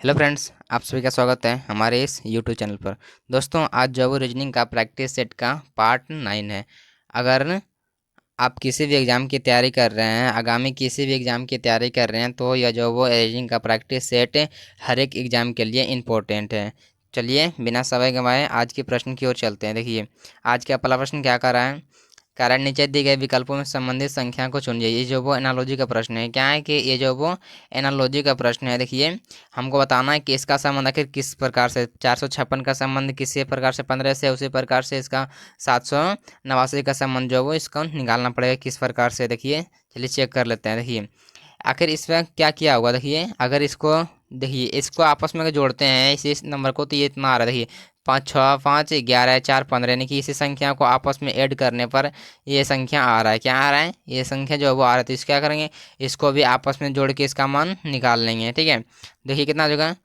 Hello friends, आप सभी का स्वागत है हमारे इस यूट्यूब चैनल पर। दोस्तों, आज जो वो रीजनिंग का प्रैक्टिस सेट का पार्ट 9 है। अगर आप किसी भी एग्ज़ाम की तैयारी कर रहे हैं, आगामी किसी भी एग्ज़ाम की तैयारी कर रहे हैं, तो यह जो वो रीजनिंग का प्रैक्टिस सेट हर एक एग्ज़ाम के लिए इम्पोर्टेंट है। चलिए बिना समय गंवाए आज के प्रश्न की ओर चलते हैं। देखिए, आज का पहला प्रश्न क्या कर रहा है। कारण नीचे दिए गए विकल्पों में संबंधित संख्या को चुनिए। ये जो वो एनालॉजी का प्रश्न है। क्या है कि ये जो वो एनालॉजी का प्रश्न है। देखिए, हमको बताना है कि इसका संबंध आखिर किस प्रकार से 456 का संबंध किसी प्रकार से 15 से, उसी प्रकार से इसका 789 का संबंध जो वो इसको निकालना पड़ेगा किस प्रकार से। देखिए, चलिए चेक कर लेते हैं। देखिए, आखिर इसमें क्या किया होगा। देखिए, अगर इसको देखिए इसको आपस में अगर जोड़ते हैं इस नंबर को, तो ये इतना आ रहा है। देखिए, 5 6 5 11 4 15, यानी कि इसी संख्या को आपस में ऐड करने पर ये संख्या आ रहा है। क्या आ रहा है, ये संख्या जो है वो आ रहा है। तो इसको क्या करेंगे, इसको भी आपस में जोड़ के इसका मान निकाल लेंगे। ठीक है, देखिए कितना हो जाएगा।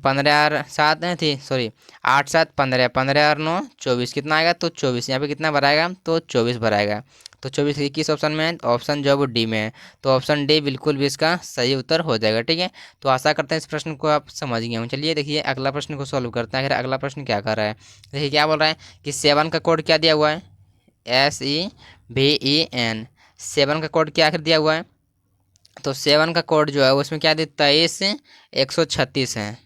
15 और 7 थी, सॉरी 8 7 15, 15 और 9 24, कितना आएगा तो 24। यहाँ पे कितना भराएगा तो 24 भराएगा। तो 24 किस ऑप्शन में है, ऑप्शन जो है वो डी में है। तो ऑप्शन डी बिल्कुल भी इसका सही उत्तर हो जाएगा। ठीक है, तो आशा करते हैं इस प्रश्न को आप समझ गए हों। चलिए देखिए अगला प्रश्न को सॉल्व करते हैं। आखिर अगला प्रश्न क्या कर रहा है। देखिए क्या बोल रहा है कि 7 का कोड क्या दिया हुआ है, SEVEN। 7 का कोड क्या आखिर दिया हुआ है। तो 7 का कोड जो है उसमें क्या दिया, 23 136 है।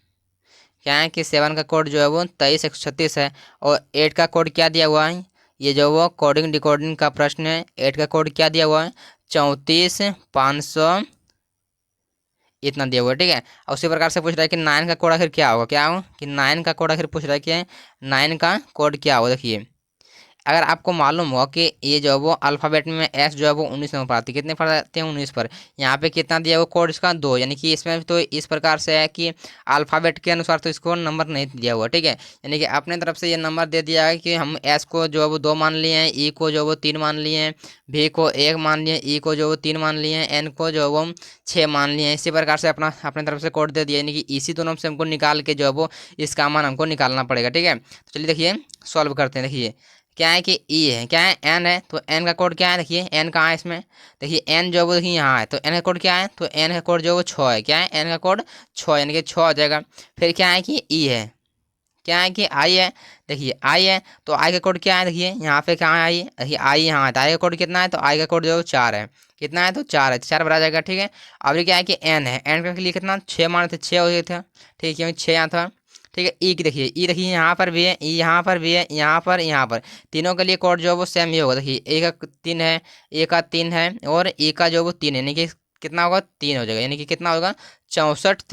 क्या है कि 7 का कोड जो है वो 23 136 है। और 8 का कोड क्या दिया हुआ है, ये जो वो कोडिंग डिकोडिंग का प्रश्न है। 8 का कोड क्या दिया हुआ है, 34 500 इतना दिया हुआ है। ठीक है, और उसी प्रकार से पूछ रहा है कि 9 का कोड आखिर क्या होगा। क्या होगा कि 9 का कोड आखिर पूछ रहा है कि 9 का कोड क्या होगा। देखिए, अगर आपको मालूम हो कि ये जो है वो अल्फ़ाबेट में एस जो है वो 19 नंबर पर आती है, कितने पर आते हैं 19 पर। यहाँ पे कितना दिया वो कोड इसका 2, यानी कि इसमें तो इस प्रकार से है कि अल्फ़ाबेट के अनुसार तो इसको नंबर नहीं दिया हुआ। ठीक है, यानी कि अपने तरफ से ये नंबर दे दिया है कि हम एस को जो है वो 2 मान लिए हैं, ई को जो है वो 3 मान लिए हैं, भी को 1 मान लिए, ई को जो है वो 3 मान लिए हैं, एन को जो है वो 6 मान लिए हैं। इसी प्रकार से अपना अपने तरफ से कोड दे दिया, यानी कि इसी दोनों से हमको निकाल के जो है वो इसका मान हमको निकालना पड़ेगा। ठीक है, तो चलिए देखिए सॉल्व करते हैं। देखिए क्या है कि ई है, क्या है एन है, तो एन का कोड क्या है। देखिए एन कहाँ है इसमें, देखिए एन जो है वो देखिए यहाँ है। तो एन का कोड क्या है, तो एन का कोड जो है वो 6 है। क्या है, एन का कोड 6 यानी कि 6 हो जाएगा। फिर क्या है कि ई है, क्या है कि आई है। देखिए आई है, तो आई का कोड क्या है। देखिए यहाँ पे कहाँ है आई, देखिए आई यहाँ है। तो आई का कोड कितना है, तो आई का कोड जो है वो 4 है। कितना है तो 4 है, 4 भरा जाएगा। ठीक है, अब ये क्या है कि एन है, एन का लिए कितना 6 माने थे, 6 हो गए थे। ठीक है, 6 यहाँ था। ठीक है, ई की देखिए, ई देखिए यहाँ पर भी है, ई यहाँ पर भी है, यहाँ पर तीनों के लिए कोड जो है वो सेम ही होगा। देखिए ए का 3 है, ए का 3 है, और ई का जो है वो 3 है, यानी कि कितना होगा 3 हो जाएगा। यानी कि कितना होगा 64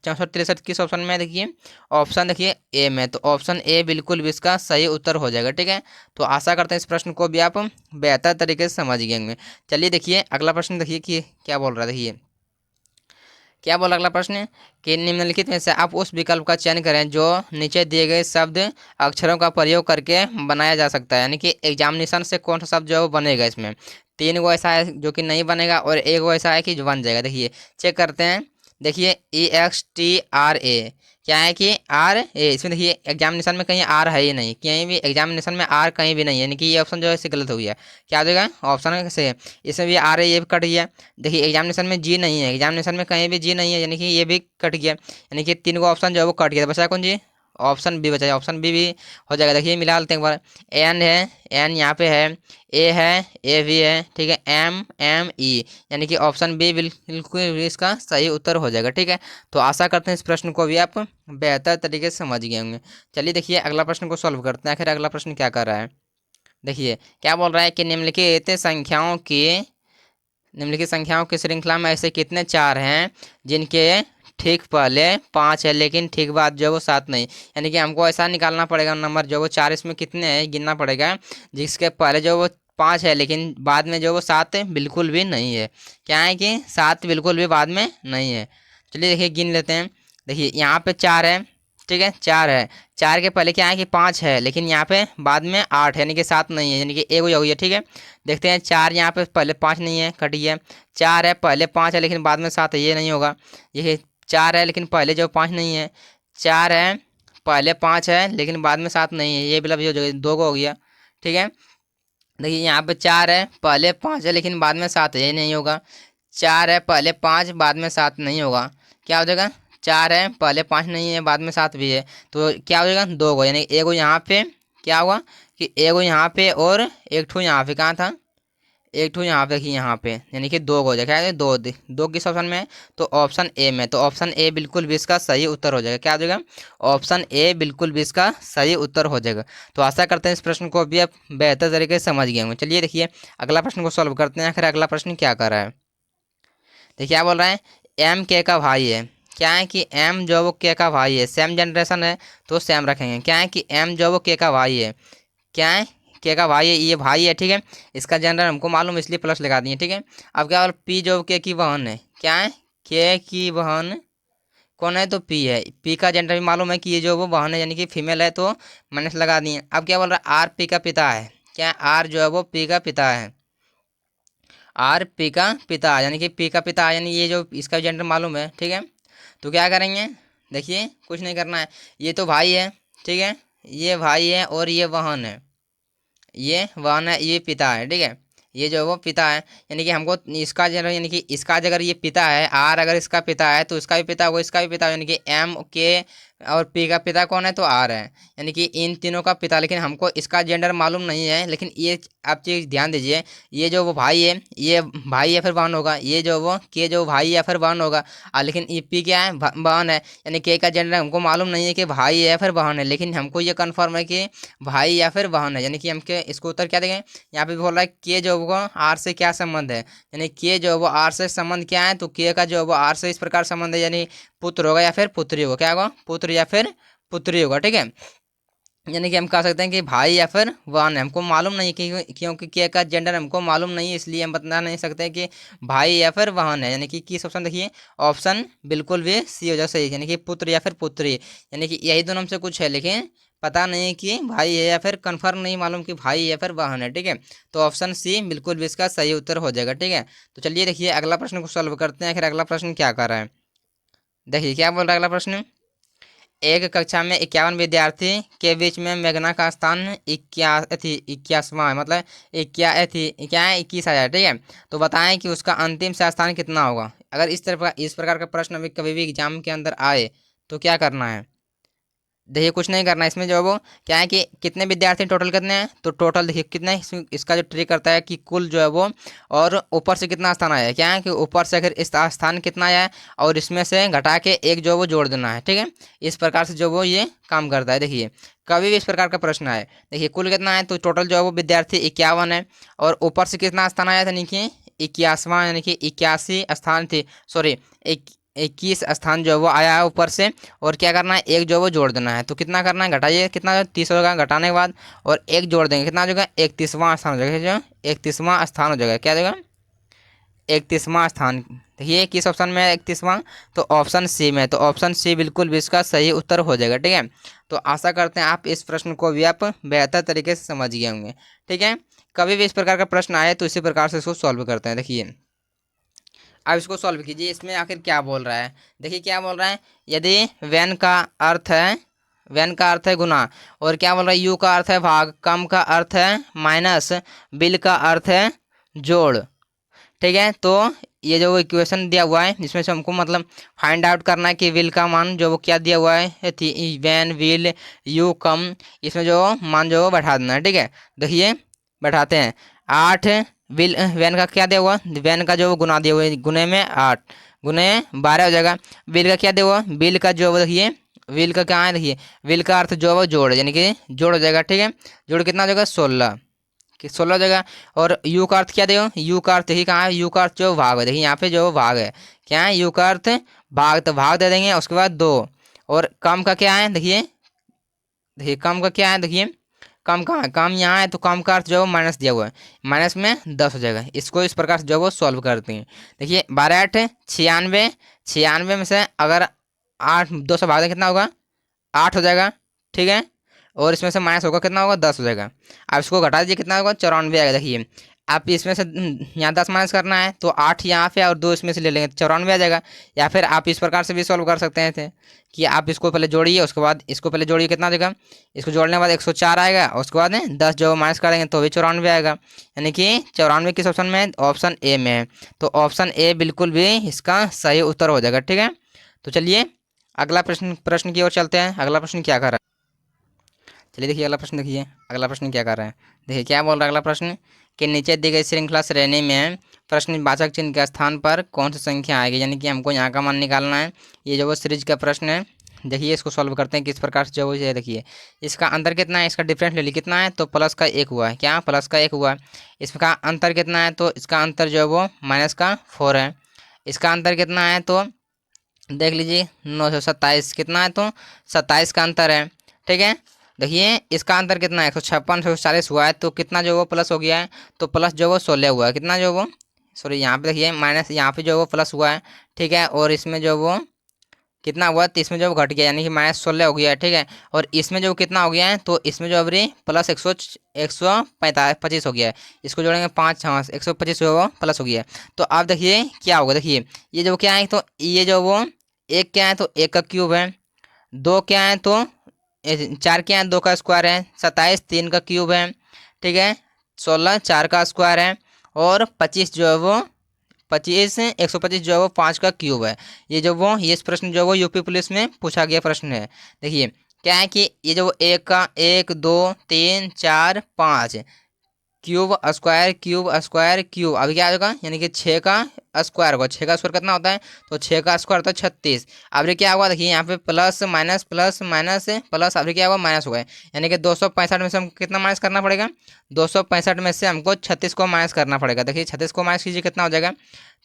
63 किस ऑप्शन में है। देखिए ऑप्शन देखिए ए में, तो ऑप्शन ए बिल्कुल भी इसका सही उत्तर हो जाएगा। ठीक है, तो आशा करते हैं इस प्रश्न को भी आप बेहतर तरीके से समझ गए होंगे। चलिए देखिए अगला प्रश्न, देखिए कि क्या बोल रहा है। देखिए क्या बोला अगला प्रश्न कि निम्नलिखित में से आप उस विकल्प का चयन करें जो नीचे दिए गए शब्द अक्षरों का प्रयोग करके बनाया जा सकता है। यानी कि एग्जामिनेशन से कौन सा शब्द जो है वो बनेगा। इसमें 3 गो ऐसा है जो कि नहीं बनेगा, और 1 गो ऐसा है कि जो बन जाएगा। देखिए चेक करते हैं। देखिए EXTRA, क्या है कि आर ए, इसमें देखिए एग्जामिनेशन में कहीं आर है ही नहीं, कहीं भी एग्जामिनेशन में आर कहीं भी नहीं है, यानी कि ये ऑप्शन जो है इससे गलत हो गया। क्या हो जाएगा, ऑप्शन से इसमें भी आर है, ये भी कट गया। देखिए एग्जामिनेशन में जी नहीं है, एग्जामिनेशन में कहीं भी जी नहीं है, यानी कि ये भी कट गया। यानी कि 3 गो ऑप्शन जो है वो कट गया। बचा कौन जी, ऑप्शन बी बचा है, ऑप्शन बी भी हो जाएगा। देखिए मिला लेते हैं एक बार। एन है, एन यहाँ पे है, ए है, ए भी है। ठीक है, MME, यानी कि ऑप्शन बी बिल्कुल भी इसका सही उत्तर हो जाएगा। ठीक है, तो आशा करते हैं इस प्रश्न को भी आप बेहतर तरीके से समझ गए होंगे। चलिए देखिए अगला प्रश्न को सॉल्व करते हैं। आखिर अगला प्रश्न क्या कर रहा है। देखिए क्या बोल रहा है कि निम्नलिखित संख्याओं की श्रृंखला में ऐसे कितने 4 हैं जिनके ठीक पहले 5 है लेकिन ठीक बाद जो वो 7 नहीं। यानी कि हमको ऐसा निकालना पड़ेगा नंबर जो वो 4 इसमें कितने हैं गिनना पड़ेगा, जिसके पहले जो वो 5 है लेकिन बाद में जो वो 7 बिल्कुल भी नहीं है। क्या है कि 7 बिल्कुल भी बाद में नहीं है। चलिए देखिए गिन लेते हैं। देखिए यहाँ पे 4 है। ठीक है, 4 है, 4 के पहले क्या है कि 5 है, लेकिन यहाँ पे बाद में 8 है, यानी कि 7 नहीं है, यानी कि एक हो गई है। ठीक है, देखते हैं 4 यहाँ पे पहले 5 नहीं है, कट गया। 4 है पहले 5 है लेकिन बाद में 7 है, ये नहीं होगा। ये 4 है लेकिन पहले जो 5 नहीं है। 4 है पहले 5 है लेकिन बाद में 7 नहीं है, ये मतलब ये हो जाएगा, 2 को हो गया। ठीक है, देखिए यहाँ पे 4 है पहले 5 है लेकिन बाद में 7 है, ये नहीं होगा। 4 है पहले 5 बाद में 7 नहीं होगा, क्या हो जाएगा 4 है, पहले 5 नहीं है, बाद में 7 भी है, तो क्या हो जाएगा 2 को, यानी एगो यहाँ पे क्या हुआ कि एगो यहाँ पे और एक ठो यहाँ पे, कहाँ था, एक ठो यहाँ पे, देखिए यहाँ पे, यानी कि 2 हो जाएगा, क्या है 2, 2 किस ऑप्शन में है, तो ऑप्शन ए में, तो ऑप्शन ए बिल्कुल भी इसका सही उत्तर हो जाएगा, क्या हो जाएगा, ऑप्शन ए बिल्कुल भी इसका सही उत्तर हो जाएगा। तो आशा करते हैं इस प्रश्न को भी आप बेहतर तरीके से समझ गए होंगे। चलिए देखिए अगला प्रश्न को सॉल्व करते हैं। आखिर अगला प्रश्न क्या कर रहा है, देखिए क्या बोल रहा है, एम के का भाई है, क्या है कि एम जो वो के का भाई है, सेम जनरेशन है तो सेम रखेंगे, क्या है कि एम जो वो के का भाई है, क्या है के का भाई है, ये भाई है, ठीक है, इसका जनरल हमको मालूम इसलिए प्लस लगा दिए, ठीक है। अब क्या बोल, पी जो के की बहन है, क्या है के की बहन कौन है, तो पी है, पी का जेंडर भी मालूम है कि ये जो वो बहन है यानी कि फीमेल है, तो माइनस लगा दिए। अब क्या बोल रहा है, आर पी का पिता है, क्या आर जो है वो पी का पिता है, आर पी का पिता यानी कि पी का पिता यानी ये जो इसका जेंडर मालूम है, ठीक है। तो क्या करेंगे, देखिए कुछ नहीं करना है, ये तो भाई है, ठीक है, ये भाई है और ये बहन है, ये बहन है, ये पिता है, ठीक है, ये जो है वो पिता है, यानी कि हमको इसका जो यानी कि इसका अगर ये पिता है, आर अगर इसका पिता है तो इसका भी पिता होगा, इसका भी पिता, यानी कि एम के और पी का पिता कौन है, तो आर है, यानी कि इन तीनों का पिता, लेकिन हमको इसका जेंडर मालूम नहीं है। लेकिन ये आप चीज़ ध्यान दीजिए, ये जो वो भाई है, ये भाई या फिर बहन होगा, ये जो वो के जो भाई या फिर बहन होगा, लेकिन ये पी क्या है, बहन है, यानी के का जेंडर हमको मालूम नहीं है कि भाई है या फिर बहन है, लेकिन हमको ये कन्फर्म है कि भाई या फिर बहन है, यानी कि हमके इसको उत्तर क्या देंगे, यहाँ पे बोल रहा है के जो वो आर से क्या संबंध है, यानी के जो वो आर से संबंध क्या है, तो के का जो वो आर से इस प्रकार संबंध है, यानी पुत्र होगा या फिर पुत्री होगा, क्या होगा, पुत्र या फिर पुत्री होगा, ठीक है। यानी कि हम कह सकते हैं कि भाई या फिर बहन है, हमको मालूम नहीं कि क्योंकि के का जेंडर हमको मालूम नहीं है, इसलिए हम बता नहीं सकते कि भाई या फिर बहन है, यानी कि किस ऑप्शन, देखिए ऑप्शन बिल्कुल भी सी हो जाए सही, यानी कि पुत्र या फिर पुत्री, यानी कि यही दोनों में से कुछ है, लेकिन पता नहीं कि भाई है या फिर कन्फर्म नहीं मालूम कि भाई या फिर बहन है, ठीक है। तो ऑप्शन सी बिल्कुल भी इसका सही उत्तर हो जाएगा, ठीक है। तो चलिए देखिए अगला प्रश्न को सॉल्व करते हैं। आखिर अगला प्रश्न क्या कर रहा है, देखिए क्या बोल रहा है अगला प्रश्न, एक कक्षा में 51 विद्यार्थी के बीच में मेघना का स्थान 81वां है, मतलब क्या है 21 आया, ठीक है। तो बताएं कि उसका अंतिम से स्थान कितना होगा। अगर इस प्रकार का प्रश्न अभी कभी भी एग्जाम के अंदर आए तो क्या करना है, देखिए कुछ नहीं करना है, इसमें जो है वो क्या है कि कितने विद्यार्थी टोटल कितने हैं, तो टोटल देखिए कितने, इसका जो ट्रिक करता है कि कुल जो है वो, और ऊपर से कितना स्थान आया है, क्या है कि ऊपर से अगर इस स्थान कितना आया है और इसमें से घटा के एक जो है वो जोड़ देना है, ठीक है। इस प्रकार से जो वो ये काम करता है। देखिए कभी भी इस प्रकार का प्रश्न आए, देखिए कुल कितना है, तो टोटल जो है वो विद्यार्थी 51 है, और ऊपर से कितना स्थान आया था, यानी कि 81वां, यानी कि 81 स्थान थी, सॉरी 21 स्थान जो है वो आया है ऊपर से, और क्या करना है, एक जो है वो जोड़ देना है। तो कितना करना है, घटाइए, कितना 30 होगा, घटाने के बाद और एक जोड़ देंगे, कितना हो जाएगा, 31वां स्थान हो जाएगा, जो 31वां स्थान हो जाएगा, क्या हो जाएगा 31वां स्थान। देखिए किस ऑप्शन में है 31वां, तो ऑप्शन सी में, तो ऑप्शन सी बिल्कुल भी इसका सही उत्तर हो जाएगा, ठीक है। तो आशा करते हैं आप इस प्रश्न को भी आप बेहतर तरीके से समझ गए होंगे, ठीक है। कभी भी इस प्रकार का प्रश्न आए तो इसी प्रकार से इसको सॉल्व करते हैं। देखिए अब इसको सॉल्व कीजिए, इसमें आखिर क्या बोल रहा है, देखिए क्या बोल रहा है, यदि वैन का अर्थ है, वैन का अर्थ है गुना, और क्या बोल रहा है, यू का अर्थ है भाग, कम का अर्थ है माइनस, बिल का अर्थ है जोड़, ठीक है। तो ये जो इक्वेशन दिया हुआ है जिसमें से हमको मतलब फाइंड आउट करना है कि विल का मान जो वो क्या दिया हुआ है थी, वैन विल यू कम, इसमें जो मान जो बैठा देना है, ठीक है। देखिए बैठाते हैं, 8 विल वैन का क्या दिया हुआ, वैन का जो गुना दिया हुआ है, गुने में 8 गुने 12 हो जाएगा। बिल का क्या दिया हुआ, बिल का जो देखिए विल का क्या है, देखिए विल का अर्थ जो है वो जोड़, यानी कि जोड़ हो जाएगा, ठीक है। जोड़ कितना हो जाएगा 16 कि 16 हो जाएगा। और यू का अर्थ क्या देगा, यू का अर्थ देखिए कहाँ है, यू का अर्थ जो भाग है, देखिए यहाँ पे जो भाग है, क्या है यू का अर्थ भाग, तो भाग दे देंगे, उसके बाद 2। और कम का क्या है, देखिए देखिए कम का क्या है, देखिए कम कहाँ है, कम यहाँ है, तो कम का अर्थ जो है माइनस दिया हुआ है, माइनस में 10 हो जाएगा। इसको इस प्रकार से जो है वो सॉल्व करते हैं। देखिए 12 8 96, 96 में से अगर 8 2 से भाग दें कितना होगा, 8 हो जाएगा, ठीक है। और इसमें से माइनस होगा कितना होगा, 10 हो जाएगा। अब इसको घटा दीजिए कितना होगा, 94 आएगा। देखिए आप इसमें से यहाँ 10 माइनस करना है तो 8 यहाँ पे और 2 इसमें से ले लेंगे, 94 आ जाएगा। या फिर आप इस प्रकार से भी सॉल्व कर सकते हैं थे कि आप इसको पहले जोड़िए, उसके बाद इसको पहले जोड़िए, कितना देगा, इसको जोड़ने के बाद 104 आएगा, उसके बाद 10 जो माइनस कर देंगे तो भी 94 आएगा। यानी कि 94 किस ऑप्शन में है, ऑप्शन ए में है। तो ऑप्शन ए बिल्कुल भी इसका सही उत्तर हो जाएगा, ठीक है। तो चलिए अगला प्रश्न प्रश्न की ओर चलते हैं। अगला प्रश्न क्या कर रहा है, चलिए देखिए अगला प्रश्न। देखिए अगला प्रश्न क्या कर रहा है, देखिए क्या बोल रहा है अगला प्रश्न कि नीचे दी गई श्रृंखला श्रेणी में प्रश्नवाचक चिन्ह के स्थान पर कौन सी संख्या आएगी, यानी कि हमको यहाँ का मान निकालना है। ये जो वो सीरीज का प्रश्न है, देखिए इसको सॉल्व करते हैं किस प्रकार से जो है। देखिए इसका अंतर कितना है, इसका डिफरेंस ले ली कितना है, तो प्लस का 1 हुआ है, क्या प्लस का 1 हुआ है। इसका अंतर कितना है, तो इसका अंतर जो है वो -4 है। इसका अंतर कितना है, तो देख लीजिए 927 कितना है, तो 27 का अंतर है, ठीक है। देखिए इसका अंतर कितना है, 156 से 140 हुआ है, तो कितना जो वो प्लस हो गया है, तो प्लस जो वो 16 हुआ है, कितना जो वो सॉरी यहाँ पे देखिए माइनस, यहाँ पे जो वो प्लस हुआ है, ठीक है। और इसमें जो वो कितना हुआ, तो इसमें जो घट गया यानी कि -16 हो गया है, ठीक है। और इसमें जो कितना हो गया है, तो इसमें जो अभी प्लस 125 हो गया है। इसको जोड़ेंगे 5, हाँ 125 जो वो प्लस हो गया है। तो अब देखिए क्या होगा, देखिए ये जो क्या है, तो ये जो वो एक क्या है, तो 1 का क्यूब है। 2 क्या है, तो 4 क्या है, 2 का स्क्वायर है। 27 3 का क्यूब है, ठीक है। 16 4 का स्क्वायर है। और 25 जो है वो 125 जो है वो 5 का क्यूब है। ये जो वो ये प्रश्न जो है वो यूपी पुलिस में पूछा गया प्रश्न है। देखिए क्या है कि ये जो एक का 1 2 3 4 5 cube square cube square cube, अभी क्या होगा, यानी कि 6 का स्क्वायर होगा। 6 का स्क्वायर कितना होता है, तो 6 का स्क्वायर होता है 36। अभी क्या हुआ, देखिए यहाँ पे plus minus plus minus plus, अभी क्या हुआ माइनस हो गए, यानी कि 265 में से हमको कितना माइनस करना पड़ेगा, 265 में से हमको 36 को माइनस करना पड़ेगा। देखिए 36 को माइनस कीजिए कितना हो जाएगा,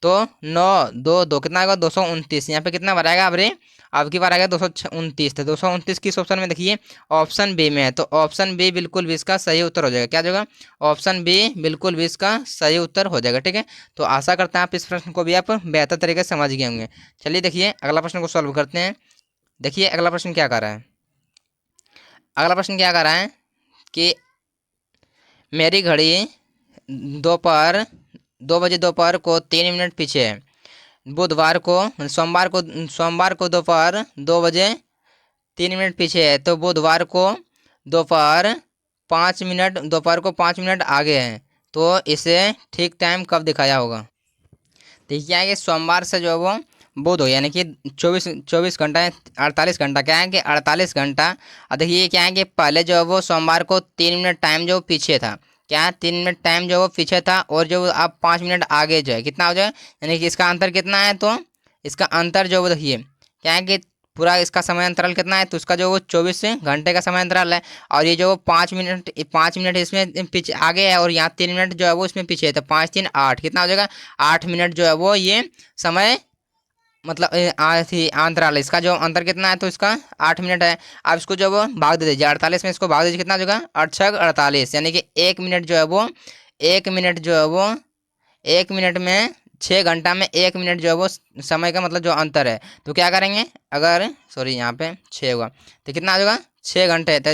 तो 9 2 2 कितना होगा 229। यहाँ पे कितना बढ़ाएगा, अब की बार आएगा 229। तो 229 किस ऑप्शन में, देखिए ऑप्शन बी में है। तो ऑप्शन बी बिल्कुल भी इसका सही उत्तर हो जाएगा। क्या होगा, ऑप्शन बी बिल्कुल भी इसका सही उत्तर हो जाएगा, ठीक है। तो आशा करते हैं आप इस प्रश्न को भी आप बेहतर तरीके से समझ गए होंगे। चलिए देखिए अगला प्रश्न को सॉल्व करते हैं। देखिए अगला प्रश्न क्या कर रहा है, अगला प्रश्न क्या कर रहा है कि मेरी घड़ी दोपहर 2 बजे दोपहर को 3 मिनट पीछे है। बुधवार को सोमवार को दोपहर 2 बजे 3 मिनट पीछे है, तो बुधवार को दोपहर 5 मिनट आगे है। तो इसे ठीक टाइम कब दिखाया होगा। देखिए क्या है कि सोमवार से जो है वो बुध हो, यानी कि 24 घंटा 48 घंटा, क्या है कि 48 घंटा। और देखिए क्या है कि पहले जो है वो सोमवार को 3 मिनट टाइम जो पीछे था, क्या 3 मिनट टाइम जो वो पीछे था, और जो अब 5 मिनट आगे जो है कितना हो जाए, यानी कि इसका अंतर कितना है, तो इसका अंतर जो वो देखिए क्या है कि पूरा इसका समय अंतराल कितना है, तो इसका जो वो 24 घंटे का समय अंतराल है। और ये जो 5 मिनट इसमें पीछे आगे है, और यहाँ 3 मिनट जो है वो इसमें पीछे है, तो 5 3 8 कितना हो जाएगा, 8 मिनट जो है वो ये समय मतलब अंतराल है। इसका जो अंतर कितना है, तो इसका 8 मिनट है। अब इसको जो वो भाग दे दीजिए 48 में, इसको भाग दीजिए कितना हो जाएगा 8 48, यानी कि 1 मिनट जो है वो 1 मिनट जो है वो 1 मिनट में 6 घंटा में 1 मिनट जो है वो समय का मतलब जो अंतर है। तो क्या करेंगे, अगर सॉरी यहाँ पे 6 होगा, तो कितना आ जाएगा 6 घंटे। तो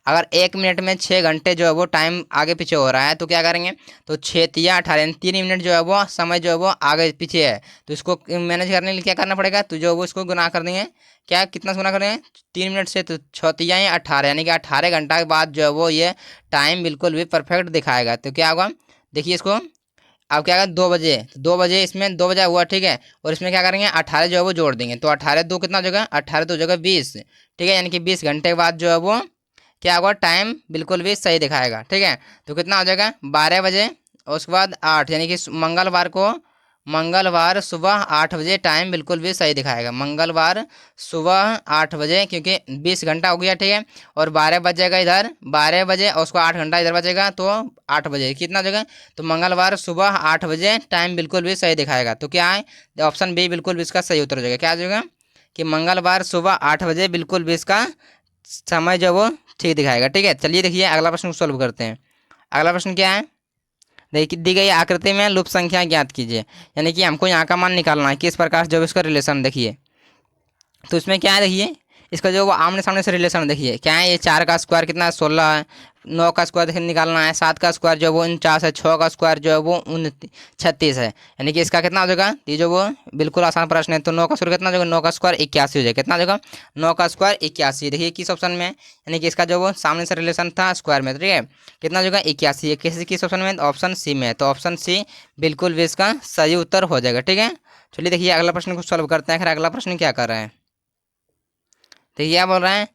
अगर 1 मिनट में 6 घंटे जो है वो टाइम आगे पीछे हो रहा है, तो क्या करेंगे, तो 6 तिया 18 3 मिनट जो है वो समय जो है वो आगे पीछे है। तो इसको मैनेज करने के लिए क्या करना पड़ेगा, तो जो वो इसको गुना कर देंगे, क्या कितना गुना करेंगे 3 मिनट से, तो 6 तिया 18, यानी कि 18 घंटा के बाद जो है वो ये टाइम बिल्कुल भी परफेक्ट दिखाएगा। तो क्या होगा, देखिए इसको अब क्या होगा 2 बजे, तो 2 बजे इसमें 2 बजे हुआ, ठीक है। और इसमें क्या करेंगे 18 जो है वो जोड़ देंगे, तो 18 2 कितना हो जाएगा, 18 2 जगह 20, ठीक है। यानी कि 20 घंटे के बाद जो है वो क्या होगा, टाइम बिल्कुल भी सही दिखाएगा, ठीक है। तो कितना हो जाएगा 12 बजे, और उसके बाद 8, यानी कि मंगलवार सुबह 8 बजे टाइम बिल्कुल भी सही दिखाएगा। मंगलवार सुबह 8 बजे, क्योंकि 20 घंटा हो गया, ठीक है। और 12 बजेगा इधर 12 बजे, और उसको 8 घंटा इधर बचेगा, तो 8 बजे कितना हो जाएगा, तो मंगलवार सुबह 8 बजे टाइम बिल्कुल भी सही दिखाएगा। तो क्या है, ऑप्शन बी बिल्कुल भी इसका सही उत्तर हो जाएगा। क्या आ जाएगा कि मंगलवार सुबह 8 बजे बिल्कुल भी इसका समय जो वो ठीक दिखाएगा, ठीक है। चलिए देखिए अगला प्रश्न को सॉल्व करते हैं। अगला प्रश्न क्या है, देखिए दी गई आकृति में लुप्त संख्या ज्ञात कीजिए, यानी कि हमको यहाँ का मान निकालना है किस प्रकार से, जब इसका रिलेशन देखिए। तो इसमें क्या है, देखिए इसका जो वो आमने सामने से रिलेशन देखिए क्या है, ये 4 का स्क्वायर कितना है 16 है, 9 का स्क्वायर देखिए निकालना है, 7 का स्क्वायर जो वो 49 है, 6 का स्क्वायर जो है वो 36 है, यानी कि इसका कितना हो जाएगा, ये जो वो बिल्कुल आसान प्रश्न है। तो 9 का स्क्वायर कितना हो जाएगा, 9 का स्क्वायर 81 हो जाएगा, कितना हो जाएगा 9 का स्क्वायर 81। देखिए किस ऑप्शन में, यानी कि इसका जो वो सामने से रिलेशन था स्क्वायर में, ठीक है। कितना हो जाएगा 81, किस ऑप्शन में, ऑप्शन सी में है। तो ऑप्शन सी बिल्कुल भी इसका सही उत्तर हो जाएगा, ठीक है। चलिए देखिए अगला प्रश्न को सॉल्व करते हैं। अगला प्रश्न क्या कर रहे हैं, देखिए क्या बोल रहा है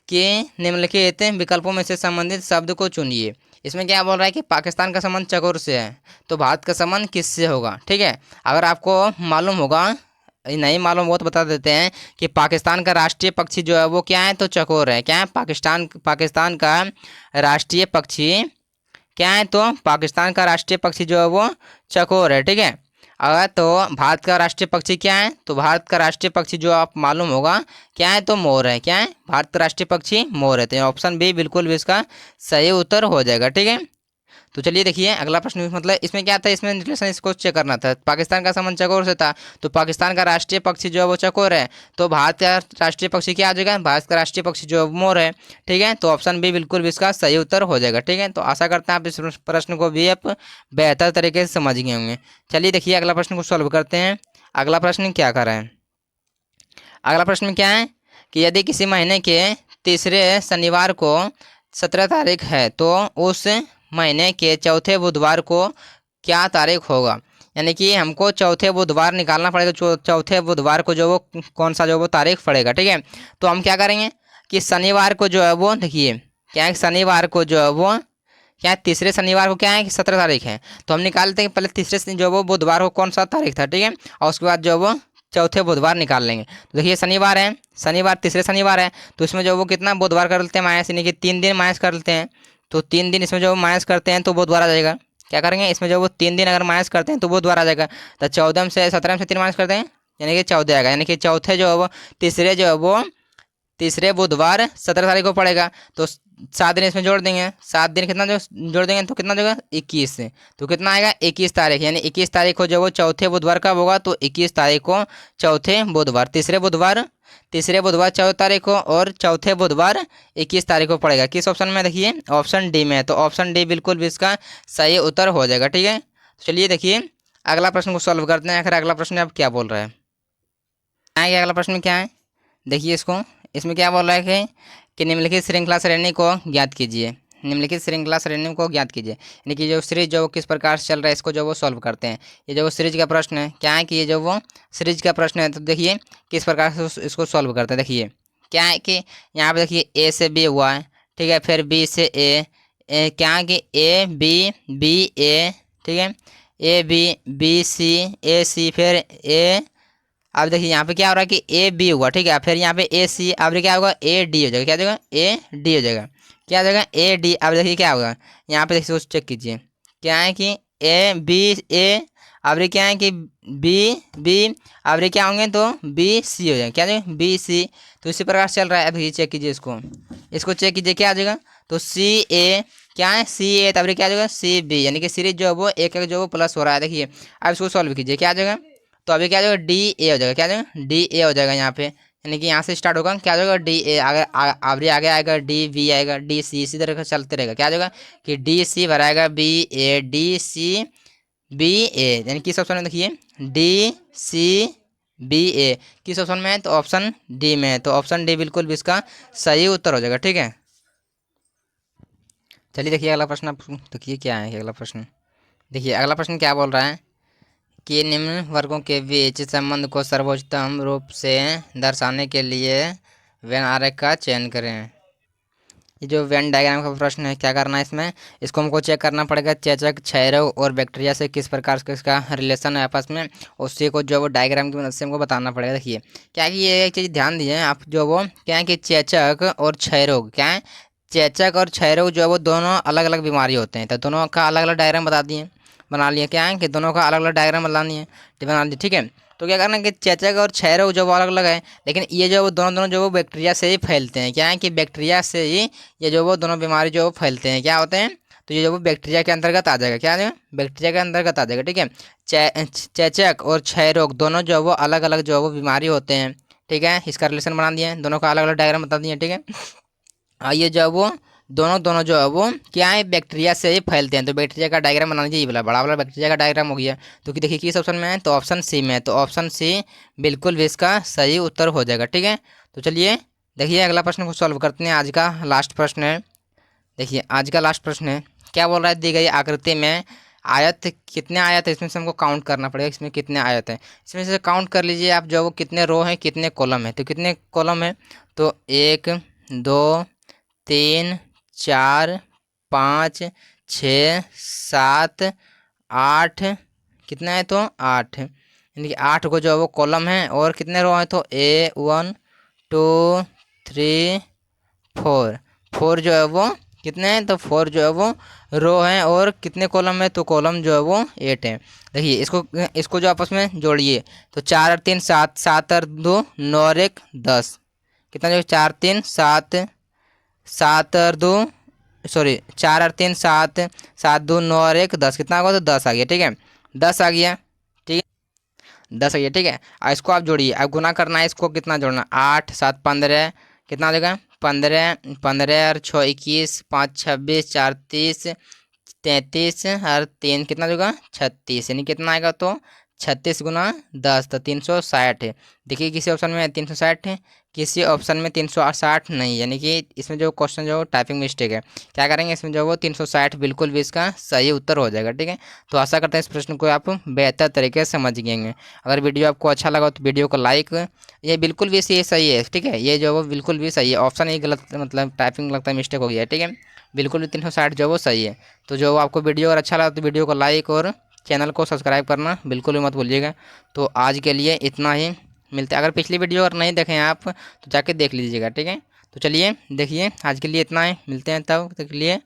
कि निम्नलिखित विकल्पों में से संबंधित शब्द को चुनिए। इसमें क्या बोल रहा है कि पाकिस्तान का संबंध चकोर से है, तो भारत का संबंध किससे होगा। ठीक है, अगर आपको मालूम होगा, नहीं मालूम हो तो बता देते हैं कि पाकिस्तान का राष्ट्रीय पक्षी जो है वो क्या है, तो चकोर है। क्या है, पाकिस्तान का राष्ट्रीय पक्षी क्या है, तो पाकिस्तान का राष्ट्रीय पक्षी जो है वो चकोर है। ठीक है, अगर तो भारत का राष्ट्रीय पक्षी क्या है, तो भारत का राष्ट्रीय पक्षी जो आप मालूम होगा क्या है, तो मोर है। क्या है, भारत का राष्ट्रीय पक्षी मोर है। तो ऑप्शन बी बिल्कुल भी इसका सही उत्तर हो जाएगा। ठीक है, तो चलिए देखिए अगला प्रश्न, मतलब इसमें क्या था, इसमें रिलेशन इसको चेक करना था। पाकिस्तान का संबंध चकोर से था, तो पाकिस्तान का राष्ट्रीय पक्षी जो है वो चकोर है, तो भारत का राष्ट्रीय पक्षी क्या आ जाएगा, भारत का राष्ट्रीय पक्षी जो है मोर है। ठीक है, तो ऑप्शन बी बिल्कुल भी इसका सही उत्तर हो जाएगा। ठीक है, तो आशा करते हैं आप इस प्रश्न को भी आप बेहतर तरीके से समझ गए होंगे। चलिए देखिए अगला प्रश्न को सॉल्व करते हैं। अगला प्रश्न क्या कर रहे हैं, अगला प्रश्न क्या है कि यदि किसी महीने के तीसरे शनिवार को 17 तारीख है, तो उस महीने के चौथे बुधवार को क्या तारीख होगा। यानी कि हमको चौथे बुधवार निकालना पड़ेगा, चौथे बुधवार को जो वो कौन सा जो वो तारीख पड़ेगा। ठीक है, तो हम क्या करेंगे कि शनिवार को जो है वो देखिए क्या है, शनिवार को जो है वो क्या है, तीसरे शनिवार को क्या है कि 17 तारीख है, तो हम निकालते हैं पहले तीसरे जो वो बुधवार को कौन सा तारीख था। ठीक है, और उसके बाद जो वो चौथे बुधवार निकाल लेंगे। तो देखिए शनिवार है, शनिवार तीसरे शनिवार है, तो इसमें जो वो कितना बुधवार कर लेते हैं माइनस, यानी कि 3 दिन माइनस कर लेते हैं। तो 3 दिन इसमें जो माइनस करते हैं तो बुधवार आ जाएगा। क्या करेंगे, इसमें जो वो 3 दिन अगर माइनस करते हैं तो बुधवार आ जाएगा। तो 14 से 17 से 3 माइनस करते हैं यानी कि 14 आएगा, यानी कि चौथे जो है वो तीसरे जो है वो तीसरे बुधवार 17 तारीख को पड़ेगा। तो 7 दिन इसमें जोड़ देंगे, 7 दिन कितना जो जोड़ देंगे तो कितना देगा 21 से, तो कितना आएगा 21 तारीख, यानी 21 तारीख को जो वो चौथे बुधवार कब होगा, तो 21 तारीख को चौथे बुधवार, तीसरे बुधवार 14 तारीख को और चौथे बुधवार 21 तारीख को पड़ेगा। किस ऑप्शन में, देखिए ऑप्शन डी में है, तो ऑप्शन डी बिल्कुल भी इसका सही उत्तर हो जाएगा। ठीक है, चलिए देखिए अगला प्रश्न को सॉल्व करते हैं। आखिर अगला प्रश्न अब क्या बोल रहा है, अगला प्रश्न क्या है, देखिए इसमें क्या बोल रहा है कि निम्नलिखित श्रृंखला श्रेणी को ज्ञात कीजिए। निम्नलिखित श्रृंखला श्रेणी को ज्ञात कीजिए, यानी कि जो सीरीज जो किस प्रकार से चल रहा है इसको जो वो सॉल्व करते हैं। ये जो वो सीरीज का प्रश्न है, क्या है कि ये जो वो सीरीज का प्रश्न है, तो देखिए किस प्रकार से इसको सॉल्व करते हैं। देखिए क्या है कि यहाँ पे देखिए ए से बी हुआ है, ठीक है, फिर बी से क्या है कि ए बी ए, ठीक है, ए बी सी ए सी, फिर ए, अब देखिए यहाँ पे क्या हो रहा है कि ए बी हुआ, ठीक है, फिर यहाँ पे ए सी, अब क्या होगा ए डी हो जाएगा। क्या हो जाएगा, ए डी हो जाएगा। क्या हो जाएगा, ए डी। अब देखिए क्या होगा, यहाँ पे देखिए चेक कीजिए, क्या है कि ए बी ए, अब क्या है कि बी अब क्या होंगे तो बी सी हो जाएगा। क्या जाएगा, बी सी। तो इसी प्रकार से चल रहा है। अब ये चेक कीजिए, इसको चेक कीजिए, क्या आ जाएगा, तो सी ए, क्या है सी ए, तब क्या आ जाएगा सी बी, यानी कि सीरीज जो है वो एक जो वो प्लस हो रहा है। देखिए अब इसको सॉल्व कीजिए, क्या आ जाएगा, तो अभी क्या हो जाएगा डी ए हो जाएगा। क्या हो जाएगा, डी ए हो जाएगा यहाँ पे, यानी कि यहाँ से स्टार्ट होगा, क्या हो जाएगा डी ए, आगे आगे आएगा डी बी आएगा, डी सी, इसी तरह का चलते रहेगा। क्या हो जाएगा कि डी सी भराएगा बी ए, डी सी बी ए, यानी किस ऑप्शन में, देखिए डी सी बी ए किस ऑप्शन में है, तो ऑप्शन डी में है। तो ऑप्शन डी बिल्कुल भी इसका सही उत्तर हो जाएगा। ठीक है, चलिए देखिए अगला प्रश्न, आप देखिए क्या है अगला प्रश्न। देखिए अगला प्रश्न क्या बोल रहा है कि निम्न वर्गों के बीच संबंध को सर्वोत्तम रूप से दर्शाने के लिए वेन आरेख का चयन करें। ये जो वेन डायग्राम का प्रश्न है, क्या करना है इसमें, इसको हमको चेक करना पड़ेगा चेचक, क्षयरोग और बैक्टीरिया से किस प्रकार से इसका रिलेशन है आपस में, उसी को जो वो डायग्राम की मदद से हमको बताना पड़ेगा। देखिए क्या कि ये एक चीज़ ध्यान दीजिए आप, जो वो क्या है कि चेचक और क्षयरोग, क्या है चेचक और क्षयरोग जो है वो दोनों अलग अलग बीमारी होते हैं। तो दोनों का अलग अलग डायग्राम बना लिया, क्या है कि दोनों का अलग अलग डायग्राम बना लिया। ठीक है, तो क्या करना है कि चेचक और क्षयरोग जो वो अलग अलग है, लेकिन ये जो वो दोनों जो वो बैक्टीरिया से ही फैलते हैं। क्या है कि बैक्टीरिया से ही ये जो वो दोनों बीमारी जो वो फैलते हैं, क्या होते हैं, तो ये जो वो बैक्टीरिया के अंतर्गत आ जाएगा। क्या है, बैक्टीरिया के अंतर्गत आ जाएगा। ठीक है, चेचक और क्षयरोग दोनों जो वो अलग अलग जो वो बीमारी होते हैं। ठीक है, इसका रिलेशन बना दिए, दोनों का अलग अलग डायग्राम बता दिए। ठीक है, ये जो वो दोनों जो है वो क्या है बैक्टीरिया से ही फैलते हैं। तो बैक्टीरिया का डायग्राम बना लीजिए, ये बड़ा वाला बैक्टीरिया का डायग्राम हो गया। तो कि देखिए किस ऑप्शन में है, तो ऑप्शन सी में है। तो ऑप्शन सी बिल्कुल भी इसका सही उत्तर हो जाएगा। ठीक है, तो चलिए देखिए अगला प्रश्न को सॉल्व करते हैं। आज का लास्ट प्रश्न है, देखिए आज का लास्ट प्रश्न है, क्या बोल रहा है, दी गई आकृति में आयत कितने आयत है इसमें से हमको काउंट करना पड़ेगा, इसमें कितने आयत हैं। इसमें से काउंट कर लीजिए आप जो वो कितने रो हैं कितने कॉलम है। तो कितने कॉलम है, तो 1 2 3 4 5 6 7 8, कितना है तो 8, यानी कि 8 को जो है वो कॉलम है और कितने रो हैं तो A1 2 3 4, 4 जो है वो कितने हैं तो 4 जो है वो रो हैं और कितने कॉलम है तो कॉलम जो है वो 8 है। देखिए इसको इसको जो आपस में जोड़िए तो 4 और 3 7, 7 और 2 9 और 1 10, कितना जो 4 3 7, 7 और 2 सॉरी 4 और 3 7, 7 2 9 और 1 10, कितना होगा तो 10 आ गया। ठीक है, 10 आ गया। ठीक है, 10 आ गया। ठीक है, और इसको आप जोड़िए, अब गुना करना है, इसको कितना जोड़ना 8 7 15, कितना हो जाएगा 15, 15 और 6 21, 5 26, 4 30, 33 और 3 कितना होगा 36, यानी कितना आएगा तो 36 गुना 10 तो 360 है। देखिए किसी ऑप्शन में 360 है, किसी ऑप्शन में 360 नहीं, यानी कि इसमें जो क्वेश्चन जो टाइपिंग मिस्टेक है। क्या करेंगे इसमें जो वो 360 बिल्कुल भी इसका सही उत्तर हो जाएगा। ठीक है, तो आशा करते हैं इस प्रश्न को आप बेहतर तरीके से समझ गएंगे। अगर वीडियो आपको अच्छा लगा तो वीडियो को लाइक, ये बिल्कुल भी ये सही है। ठीक है, ये जो वो बिल्कुल भी सही है, ऑप्शन ही गलत मतलब टाइपिंग लगता है मिस्टेक हो गया है। ठीक है, बिल्कुल भी 360 जो वो सही है। तो जो आपको वीडियो अगर अच्छा लगा तो वीडियो को लाइक और चैनल को सब्सक्राइब करना बिल्कुल भी मत भूलिएगा। तो आज के लिए इतना ही, मिलते हैं। अगर पिछली वीडियो अगर नहीं देखें आप तो जाके देख लीजिएगा। ठीक है, तो चलिए देखिए आज के लिए इतना ही, मिलते हैं तब तक के लिए।